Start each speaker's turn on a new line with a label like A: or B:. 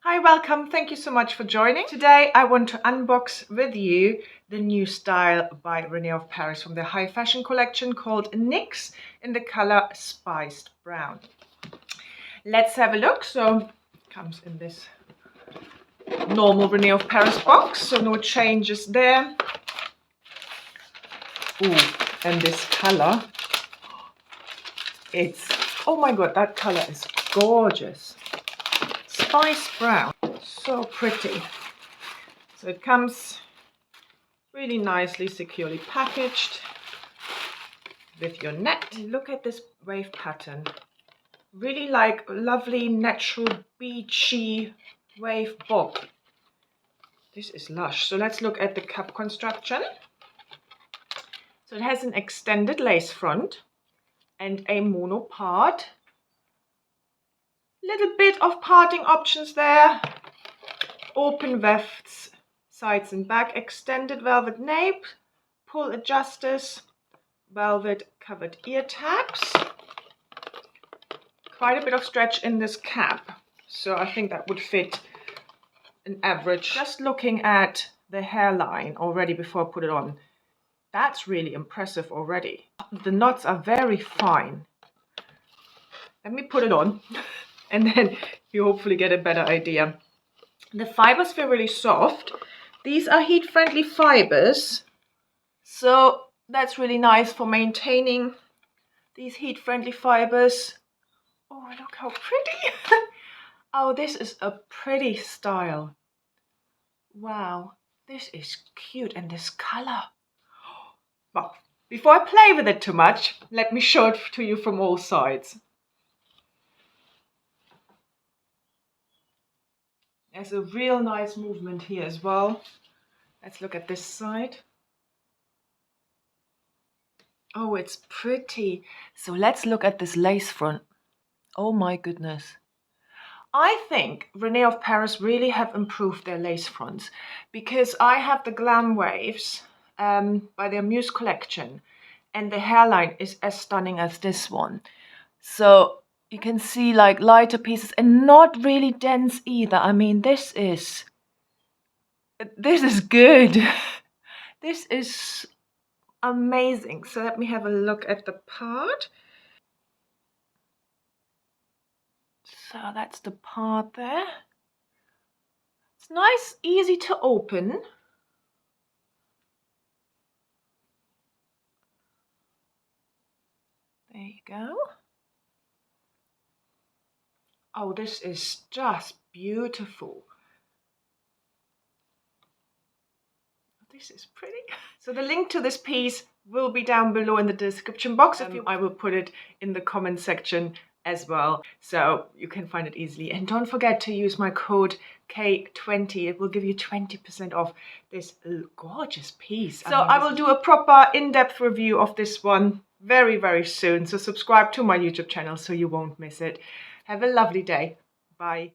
A: Hi, welcome. Thank you so much for joining. Today I want to unbox with you the new style by René of Paris from the high fashion collection called NYX in the color Spiced Brown. Let's have a look. So it comes in this normal René of Paris box, so no changes there. Ooh, and this color, oh my god, that color is gorgeous. Spiced brown, so pretty. So it comes really nicely, securely packaged with your net. Look at this wave pattern. Really like lovely, natural, beachy wave bob. This is lush. So let's look at the cup construction. So it has an extended lace front and a mono part. Little bit of parting options there. Open wefts, sides and back, extended velvet nape, pull adjusters, velvet covered ear tabs. Quite a bit of stretch in this cap, so I think that would fit an average. Just looking at the hairline already before I put it on, that's really impressive already. The knots are very fine. Let me put it on and then you hopefully get a better idea. The fibers feel really soft. These are heat-friendly fibers, so that's really nice for maintaining these heat-friendly fibers. Oh, look how pretty. Oh, this is a pretty style. Wow, this is cute. And this color. Well, before I play with it too much, let me show it to you from all sides. There's a real nice movement here as well. Let's look at this side. Oh, it's pretty. So let's look at this lace front. Oh my goodness. I think René of Paris really have improved their lace fronts, because I have the Glam Waves by their Muse collection, and the hairline is as stunning as this one. So you can see like lighter pieces and not really dense either. I mean, this is good. This is amazing. So let me have a look at the part. So that's the part there. It's nice, easy to open. There you go. Oh, this is just beautiful. This is pretty. So the link to this piece will be down below in the description box. I will put it in the comment section as well, so you can find it easily. And don't forget to use my code K20. It will give you 20% off this gorgeous piece. So I will do a proper in-depth review of this one very, very soon. So subscribe to my YouTube channel so you won't miss it. Have a lovely day. Bye.